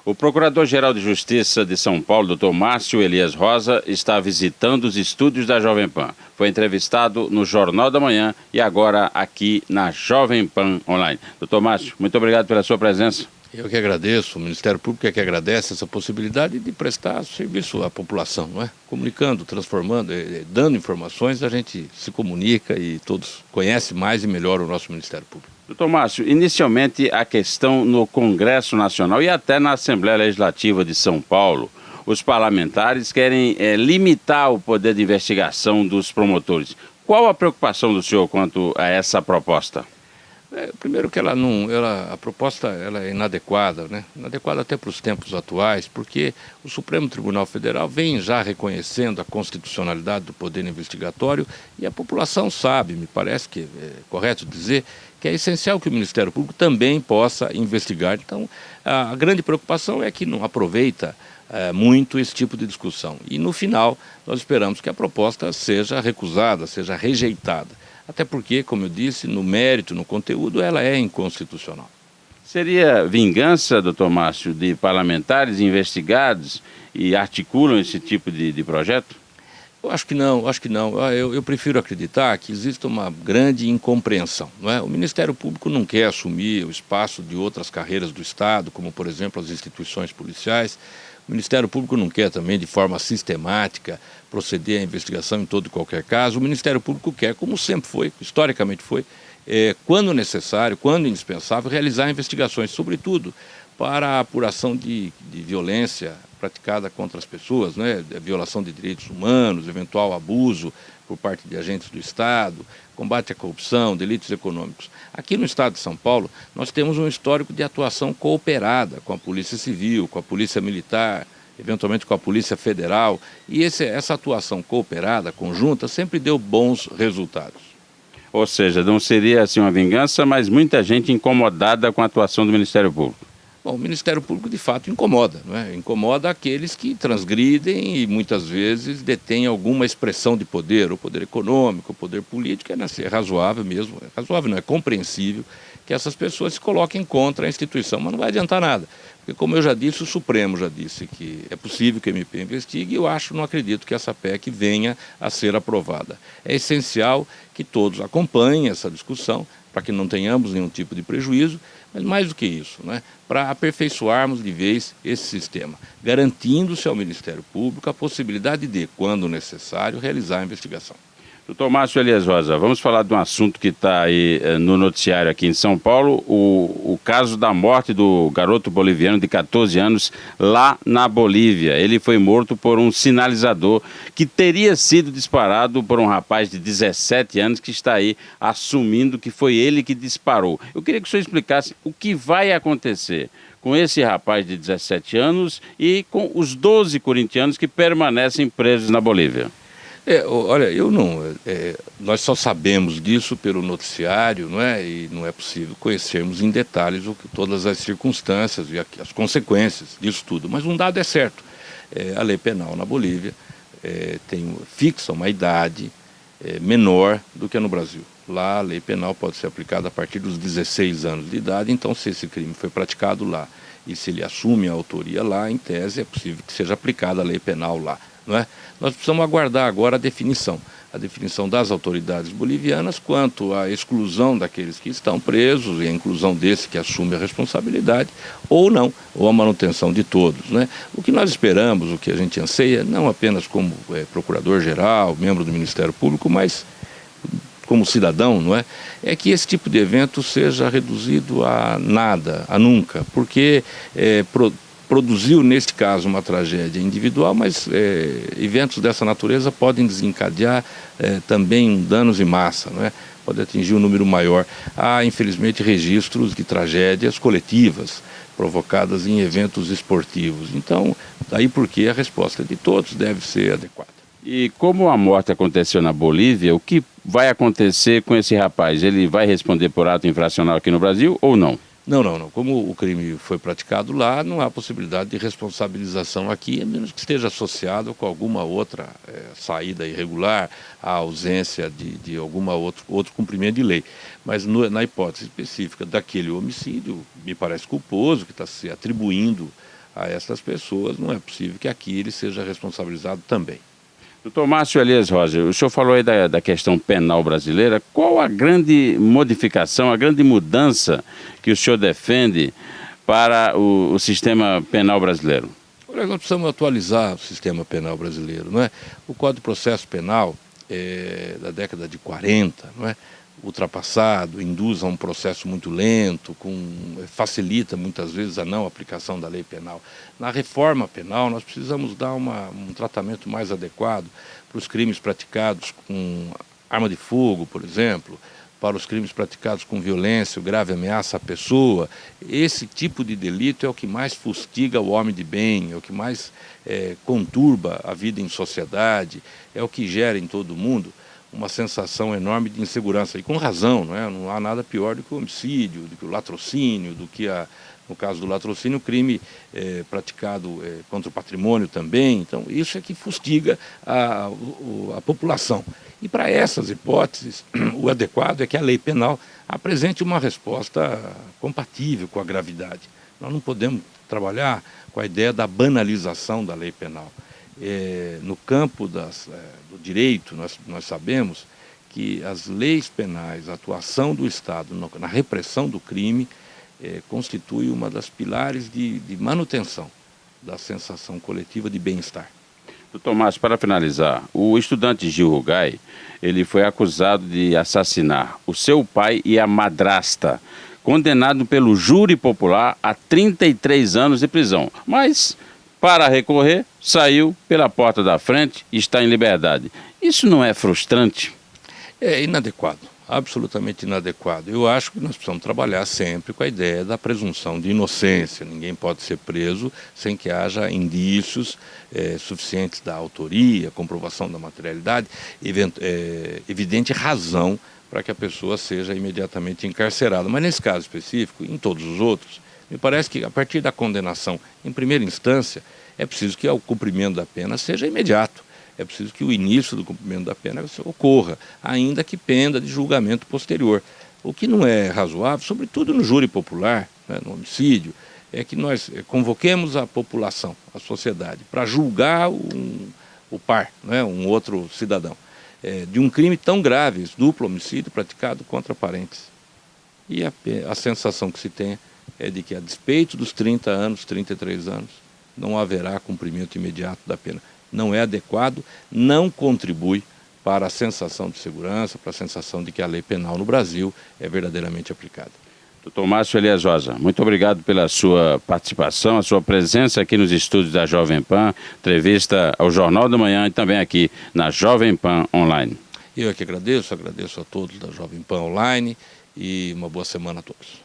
O Procurador-Geral de Justiça de São Paulo, doutor Márcio Elias Rosa, está visitando os estúdios da Jovem Pan. Foi entrevistado no Jornal da Manhã e agora aqui na Jovem Pan Online. Doutor Márcio, muito obrigado pela sua presença. Eu que agradeço, o Ministério Público é que agradece essa possibilidade de prestar serviço à população, não é? Comunicando, transformando, dando informações, a gente se comunica e todos conhecem mais e melhor o nosso Ministério Público. Doutor Márcio, inicialmente a questão no Congresso Nacional e até na Assembleia Legislativa de São Paulo, os parlamentares querem limitar o poder de investigação dos promotores. Qual a preocupação do senhor quanto a essa proposta? Primeiro que a proposta ela é inadequada, né? Inadequada até para os tempos atuais, porque o Supremo Tribunal Federal vem já reconhecendo a constitucionalidade do poder investigatório e a população sabe, me parece que é correto dizer, que é essencial que o Ministério Público também possa investigar. Então, a grande preocupação é que não aproveita muito esse tipo de discussão. E no final, nós esperamos que a proposta seja recusada, seja rejeitada. Até porque, como eu disse, no mérito, no conteúdo, ela é inconstitucional. Seria vingança, doutor Márcio, de parlamentares investigados e articulam esse tipo de projeto? Eu acho que não, Eu prefiro acreditar que existe uma grande incompreensão, não é? O Ministério Público não quer assumir o espaço de outras carreiras do Estado, como, por exemplo, as instituições policiais. O Ministério Público não quer também, de forma sistemática, proceder à investigação em todo e qualquer caso. O Ministério Público quer, como sempre foi, historicamente foi, quando necessário, quando indispensável, realizar investigações, sobretudo para a apuração de violência praticada contra as pessoas, né? Violação de direitos humanos, eventual abuso por parte de agentes do Estado, combate à corrupção, delitos econômicos. Aqui no Estado de São Paulo, nós temos um histórico de atuação cooperada com a Polícia Civil, com a Polícia Militar, eventualmente com a Polícia Federal, e essa atuação cooperada, conjunta, sempre deu bons resultados. Ou seja, não seria assim uma vingança, mas muita gente incomodada com a atuação do Ministério Público. Bom, o Ministério Público de fato incomoda, não é? Incomoda aqueles que transgridem e muitas vezes detêm alguma expressão de poder, o poder econômico, o poder político, é razoável mesmo, é compreensível que essas pessoas se coloquem contra a instituição, mas não vai adiantar nada. Porque, como eu já disse, o Supremo já disse que é possível que o MP investigue e eu não acredito que essa PEC venha a ser aprovada. É essencial que todos acompanhem essa discussão para que não tenhamos nenhum tipo de prejuízo, mas mais do que isso, né, para aperfeiçoarmos de vez esse sistema, garantindo-se ao Ministério Público a possibilidade de, quando necessário, realizar a investigação. Doutor Márcio Elias Rosa, vamos falar de um assunto que está aí no noticiário aqui em São Paulo, o caso da morte do garoto boliviano de 14 anos lá na Bolívia. Ele foi morto por um sinalizador que teria sido disparado por um rapaz de 17 anos que está aí assumindo que foi ele que disparou. Eu queria que o senhor explicasse o que vai acontecer com esse rapaz de 17 anos e com os 12 corintianos que permanecem presos na Bolívia. Olha, nós só sabemos disso pelo noticiário, não é? E não é possível conhecermos em detalhes todas as circunstâncias e as consequências disso tudo. Mas um dado é certo, a lei penal na Bolívia fixa uma idade menor do que no Brasil. Lá a lei penal pode ser aplicada a partir dos 16 anos de idade, então se esse crime foi praticado lá e se ele assume a autoria lá, em tese é possível que seja aplicada a lei penal lá. Não é? Nós precisamos aguardar agora a definição das autoridades bolivianas quanto à exclusão daqueles que estão presos e a inclusão desse que assume a responsabilidade ou não, ou a manutenção de todos, né? O que nós esperamos, o que a gente anseia, não apenas como procurador-geral, membro do Ministério Público, mas como cidadão, não é? É que esse tipo de evento seja reduzido a nada, a nunca, porque produziu, neste caso, uma tragédia individual, mas eventos dessa natureza podem desencadear também danos em massa, não é? Pode atingir um número maior. Há, infelizmente, registros de tragédias coletivas provocadas em eventos esportivos. Então, daí porque a resposta de todos deve ser adequada. E como a morte aconteceu na Bolívia, o que vai acontecer com esse rapaz? Ele vai responder por ato infracional aqui no Brasil ou não? Não. Como o crime foi praticado lá, não há possibilidade de responsabilização aqui, a menos que esteja associado com alguma outra saída irregular, a ausência de alguma outro cumprimento de lei. Mas na hipótese específica daquele homicídio, me parece culposo, que está se atribuindo a essas pessoas, não é possível que aqui ele seja responsabilizado também. Doutor Márcio Elias Rosa, o senhor falou aí da questão penal brasileira. Qual a grande modificação, a grande mudança que o senhor defende para o sistema penal brasileiro? Olha, nós precisamos atualizar o sistema penal brasileiro, não é? O Código de Processo Penal da década de 40, não é? Ultrapassado, induz a um processo muito lento, facilita muitas vezes a não aplicação da lei penal. Na reforma penal, nós precisamos dar um tratamento mais adequado para os crimes praticados com arma de fogo, por exemplo, para os crimes praticados com violência ou grave ameaça à pessoa. Esse tipo de delito é o que mais fustiga o homem de bem, é o que mais conturba a vida em sociedade, é o que gera em todo mundo uma sensação enorme de insegurança, e com razão, não é? Não há nada pior do que o homicídio, do que o latrocínio, do que, no caso do latrocínio, o crime praticado contra o patrimônio também. Então, isso é que fustiga a população. E para essas hipóteses, o adequado é que a lei penal apresente uma resposta compatível com a gravidade. Nós não podemos trabalhar com a ideia da banalização da lei penal. No campo do direito, nós sabemos que as leis penais, a atuação do Estado na repressão do crime, constitui uma das pilares de manutenção da sensação coletiva de bem-estar. Doutor Márcio, para finalizar, o estudante Gil Rugai, ele foi acusado de assassinar o seu pai e a madrasta, condenado pelo júri popular a 33 anos de prisão, mas para recorrer, saiu pela porta da frente e está em liberdade. Isso não é frustrante? É inadequado, absolutamente inadequado. Eu acho que nós precisamos trabalhar sempre com a ideia da presunção de inocência. Ninguém pode ser preso sem que haja indícios suficientes da autoria, comprovação da materialidade, evidente razão para que a pessoa seja imediatamente encarcerada. Mas nesse caso específico, em todos os outros, me parece que a partir da condenação em primeira instância, é preciso que o cumprimento da pena seja imediato. É preciso que o início do cumprimento da pena ocorra, ainda que penda de julgamento posterior. O que não é razoável, sobretudo no júri popular, né, no homicídio, é que nós convoquemos a população, a sociedade, para julgar o par, né, um outro cidadão, de um crime tão grave, esse duplo homicídio praticado contra parentes. E a sensação que se tem é de que, a despeito dos 30 anos, 33 anos, não haverá cumprimento imediato da pena. Não é adequado, não contribui para a sensação de segurança, para a sensação de que a lei penal no Brasil é verdadeiramente aplicada. Doutor Márcio Elias Rosa, muito obrigado pela sua participação, a sua presença aqui nos estúdios da Jovem Pan, entrevista ao Jornal da Manhã e também aqui na Jovem Pan Online. Eu é que agradeço a todos da Jovem Pan Online e uma boa semana a todos.